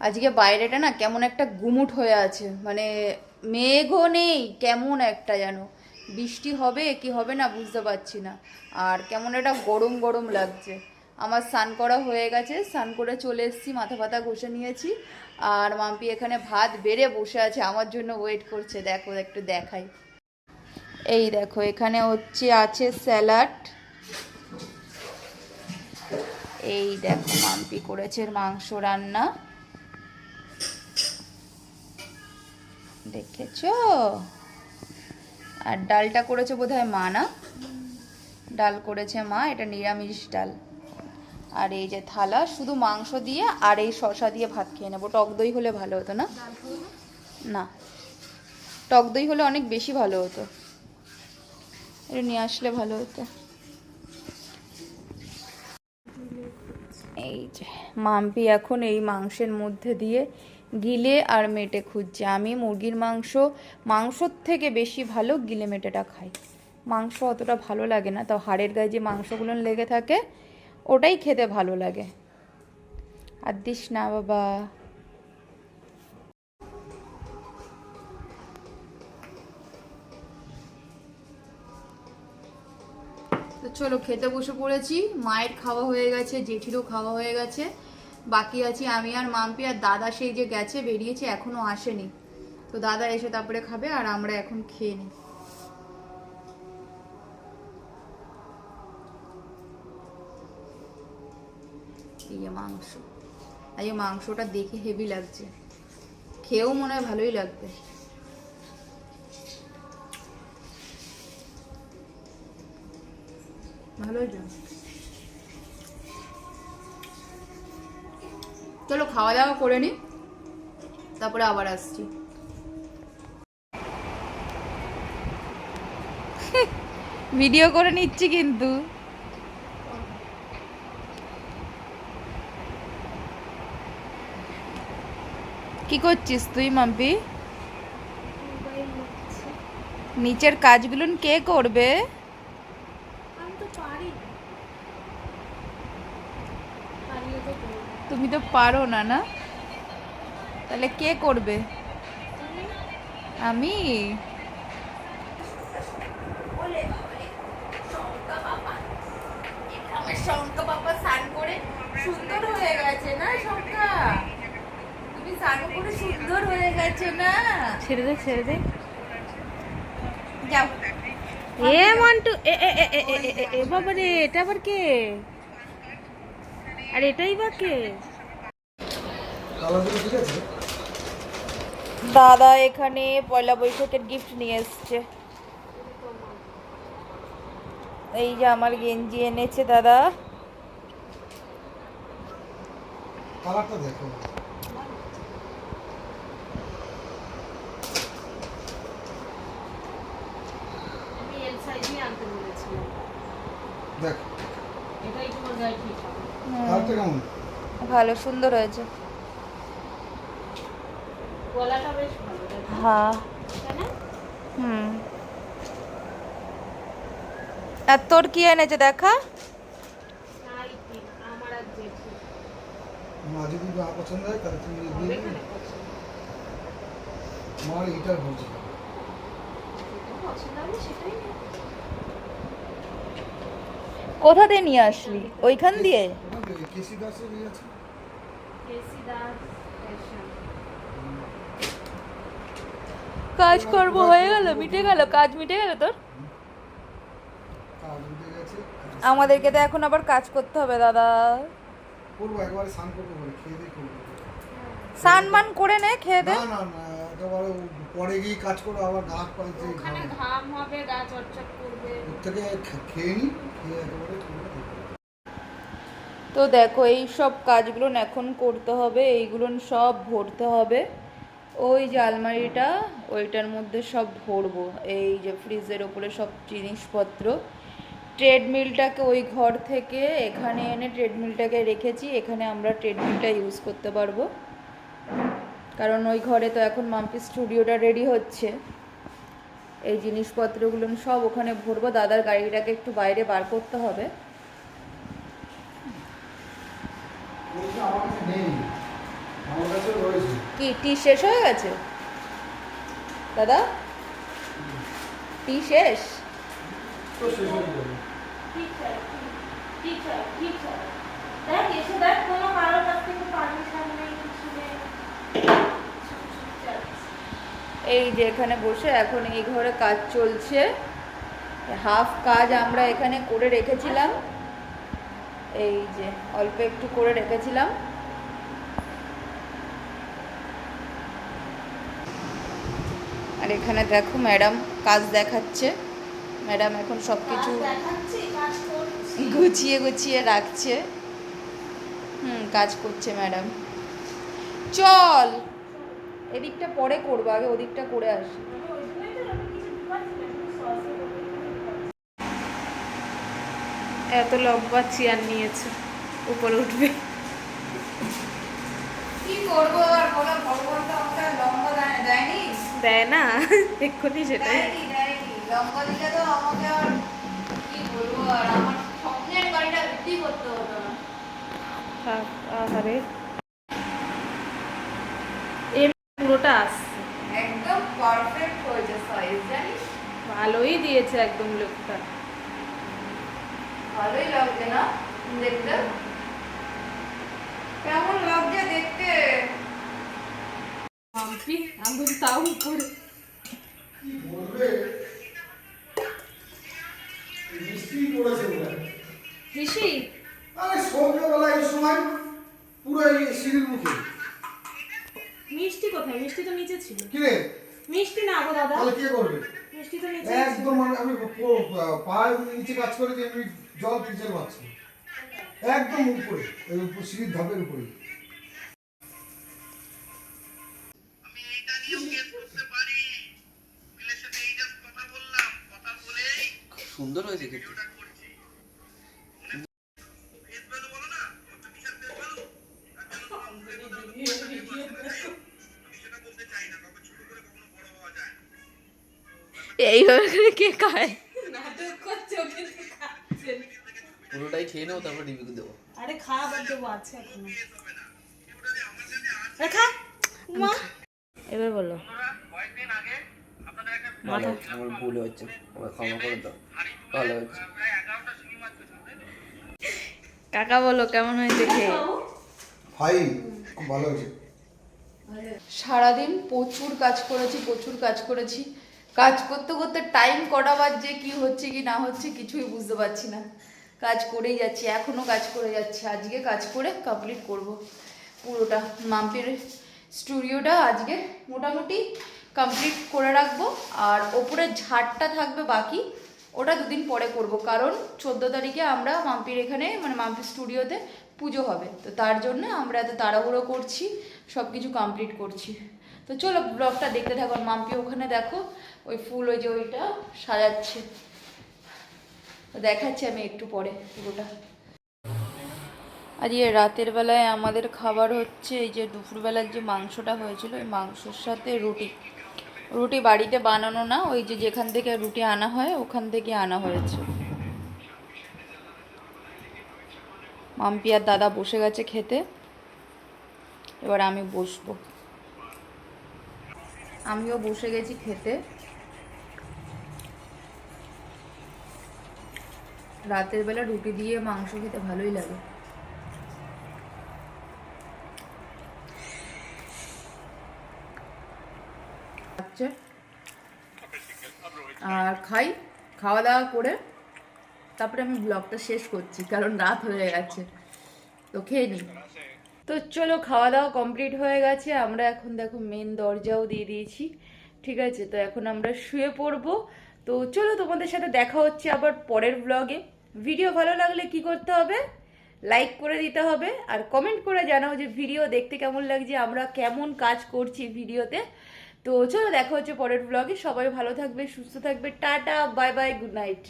আজকে বাইরেটা না কেমন একটা গুমুট হয়ে আছে, মানে মেঘও নেই, কেমন একটা যেন বৃষ্টি হবে কি হবে না বুঝতে পারছি না। আর কেমন একটা গরম গরম লাগছে। আমার স্নান করা হয়ে গেছে, স্নান করে চলে এসেছি, মাথা ফাতা ঘষে নিয়েছি। আর মাম্পি এখানে ভাত বেড়ে বসে আছে, আমার জন্য ওয়েট করছে। দেখো একটু দেখাই, এই দেখো এখানে হচ্ছে আছে স্যালাড। এই দেখো মাম্পি করেছে মাংস রান্না, দেখেছো? আর ডালটা করেছে বোধহয় মা, না? ডাল করেছে মা, এটা নিরামিষ ডাল। আর এই যে থালা, শুধু মাংস দিয়ে আর এই শসা দিয়ে ভাত খেয়ে নেবো। টক দই হলে ভালো হতো না? না, টক দই হলে অনেক বেশি ভালো হতো, এটা নিয়ে আসলে ভালো হতো। এই যে মাম্পি এখন এই মাংসের মধ্যে দিয়ে গিলে আর মেটে খুঁজছে। আমি মুরগির মাংসর থেকে বেশি ভালো গিলে মেটেটা খাই। মাংস অতটা ভালো লাগে না, তাও হাড়ের গায়ে যে মাংসগুলো লেগে থাকে ওটাই খেতে ভালো লাগে। আর দিস না বাবা। তো চলো খেতে বসে পড়েছি। মায়ের খাওয়া হয়ে গেছে, জেঠিরও খাওয়া হয়ে গেছে, বাকি আছি আমি আর মাম্পি। আর দাদা সেই যে গেছে, বেরিয়েছে, এখনো আসেনি। তো দাদা এসে তারপরে খাবে, আর আমরা এখন খেয়ে নিই। এই যে মাংস, এই মাংসটা দেখে হেভি লাগছে, খেয়েও মনে হয় ভালোই লাগবে। ভালো হয়েছে। চলো খাওয়া দাওয়া করে নি, তারপরে আবার আসছি। ভিডিও করে নিচ্ছি কিন্তু। কি করছিস তুই মাম্পি? নিচের কাজগুলো কে করবে? তুমি তো পারো না, না? তাহলে কে করবে? আমি? শঙ্কা বাবা স্নান করে সুন্দর হয়ে গেছে না? শঙ্কা, তুমি স্নান করে সুন্দর হয়ে গেছে না? ছেড়ে দে ছেড়ে দে। যাও। এ মন্টু, এ এ এ এ এ এ এ বাবা রে, এটা আবার কে? আর এটাই বা কে? দাদা এখানে পয়লা বৈশাখের গিফট নিয়ে এসছে। এই যে আমার গেঞ্জি এনেছে দাদা। কালারটা দেখো। আমি এল সাইজই আনতে বলেছিলাম। দেখ এটাই তোমার গায়ে ঠিক হবে। কালারটা কেমন? ভালো, সুন্দর হয়েছে। গলাটা বেশ ভালো, হ্যাঁ। তাই না? হুম। আর তোর কি এনেছে দেখা? নাইটি আমার আর জেঠি মা যদি না পছন্দ হয় তাহলে তুমি নিয়ে হবে নিবি। না পছন্দ। মার এটার বলছি। যেটা পছন্দ হবে সেটাই নেব। কোথা দিয়ে নিয়ে আসলি? ওইখান দিয়ে? কেসি দাসের ইয়ে আছে। কেসি দাস ফ্যাশন। কাজকর্ম হয়ে গেল, মিটে গেল, কাজ মিটে গেল তোর? কাজ উঠে গেছে। আমাদেরকে তো এখন আবার কাজ করতে হবে দাদা। করবো একবারে স্নান করবো বলে খেয়ে দিয়ে করবো। স্নান মান করে নে, খেয়ে দে। না না না, একেবারে পরে গিয়ে কাজ করবো, আবার গা হাত পায়ে দিয়ে ওখানে ঘাম হবে, গা চটচট করবে। ওর থেকে খেয়ে নিই, খেয়ে একেবারে করবো। তো দেখো এই সব কাজগুলো এখন করতে হবে, এইগুলো সব ভরতে হবে। ওই যে আলমারিটা, ওইটার মধ্যে সব ভরবো। এই যে ফ্রিজের ওপরে সব জিনিসপত্র। ট্রেডমিলটাকে ওই ঘর থেকে এখানে এনে ট্রেডমিলটাকে রেখেছি, এখানে আমরা ট্রেডমিলটা ইউজ করতে পারবো। কারণ ওই ঘরে তো এখন মাম্পি স্টুডিওটা রেডি হচ্ছে। এই জিনিসপত্রগুলো সব ওখানে ভরবো। দাদার গাড়িটাকে একটু বাইরে বার করতে হবে। আমার কাছে নেই, আমার কাছে কি টি শেষ হয়ে গেছে দাদা? টি শেষ? তো শেষ হয়ে যাবে। দেখ এসে দেখ কোনো কারোর কাছ থেকে পারমিশন নেই, কিছু নেই। এই যে এখানে বসে এখন এই ঘরে কাজ চলছে, হাফ কাজ আমরা এখানে করে রেখেছিলাম, এই যে অল্প একটু করে রেখেছিলাম। আর এখানে দেখো ম্যাডাম কাজ দেখাচ্ছে, ম্যাডাম এখন সব কিছু দেখাচ্ছি, কাজ করছি। গুছিয়ে গুছিয়ে রাখছে। কাজ করছে ম্যাডাম। চল এদিকটা পরে করবো, আগে ওদিকটা করে আসি। এত লম্বা চেয়ার নিয়েছে, উপরে উঠবে। কি করবো আর বলো, ভগবান তো আমাকে লম্বা দেয়নি। দেয় না এক্ষুনি সেটাই। দেয়নি লম্বা দিলে তো আমাকে আর কি বলবো, আর আমার স্বপ্নের বাড়িটা বিক্রি করতে হতো না। আরে এর পুরোটা আসছে, একদম পারফেক্ট হয়েছে সাইজ, জানিস? ভালোই দিয়েছে একদম লোকটা। ভালোই লাগছে না দেখতে? কেমন লাগছে দেখতে? আমি তাও উপরে কি বলবে? মিষ্টি করেছে ওরা। ঋষি। আরে সন্ধ্যাবেলা এই সময় পুরো এই সিঁড়ির মুখে। মিষ্টি কোথায়? মিষ্টি তো নিচে ছিল। কি রে? মিষ্টি না গো দাদা, তাহলে কে করবে? মিষ্টি তো নিচে একদম আমি পায়ের নিচে কাজ করে যে আমি জল পিছল মারছি একদম উপরে, ওই উপর সিঁড়ির ধাপের উপরে। সুন্দর হয়েছে খেতে। এইভাবে করে কে খায়? পুরোটাই খেয়ে নেবো, তারপর রিভিউ দেবো। আরে খাবার দেবো, আছে এখনো। খা মা, এবার বলো। ভালো হচ্ছে, আমার ভুল হচ্ছে, আমার ক্ষমা করে দাও। ভালো হচ্ছে। কাকা বলো কেমন হয়েছে খেয়ে? ভাই খুব ভালো হয়েছে। সারাদিন প্রচুর কাজ করেছি। কাজ করতে করতে টাইম কটা বাজছে, কি হচ্ছে কি না হচ্ছে কিছুই বুঝতে পারছি না। কাজ করেই যাচ্ছি, এখনো কাজ করে যাচ্ছি। আজকে কাজ করে কমপ্লিট করব পুরোটা। মাম্পির স্টুডিওটা আজকে মোটামুটি কমপ্লিট করে রাখবো, আর ওপরের ঝাড়টা থাকবে বাকি, ওটা দুদিন পরে করব, কারণ 14 তারিখে আমরা মাম্পির এখানে মানে মাম্পির স্টুডিওতে পুজো হবে, তো তার জন্য আমরা এত তাড়াহুড়ো করছি, সব কিছু কমপ্লিট করছি। তো চলো ব্লগটা দেখতে থাকো। আর মাম্পি ওখানে দেখো ওই ফুল, ওই যে ওইটা সাজাচ্ছে, তো দেখাচ্ছি আমি একটু পরে পুরোটা। আজকে রাতের বেলায় আমাদের খাবার হচ্ছে এই যে দুপুরবেলার যে মাংসটা হয়েছিল, ওই মাংসের সাথে রুটি। রুটি বাড়িতে বানানো না, ওই যে যেখান থেকে রুটি আনা হয় ওখান থেকে আনা হয়েছে। মাম্পি আর দাদা বসে গেছে খেতে, এবার আমি বসবো। আমিও বসে গেছি খেতে। রাতের বেলা রুটি দিয়ে মাংস খেতে ভালোই লাগে। আচ্ছা, আর খাওয়া দাওয়া করে তারপরে আমি ব্লগটা শেষ করছি, কারণ রাত হয়ে গেছে, তো খেয়ে নিই। তো চলো, খাওয়া দাওয়া কমপ্লিট হয়ে গেছে, আমরা এখন দেখো মেন দরজাও দিয়ে দিয়েছি, ঠিক আছে? তো এখন আমরা শুয়ে পড়বো। তো চলো, তোমাদের সাথে দেখা হচ্ছে আবার পরের ব্লগে। ভিডিও ভালো লাগলে কি করতে হবে? লাইক করে দিতে হবে, আর কমেন্ট করে জানাও যে ভিডিও দেখতে কেমন লাগছে, আমরা কেমন কাজ করছি ভিডিওতে। তো চলো, দেখা হচ্ছে পরের ব্লগে। সবাই ভালো থাকবে, সুস্থ থাকবে, tata, bye bye, good night.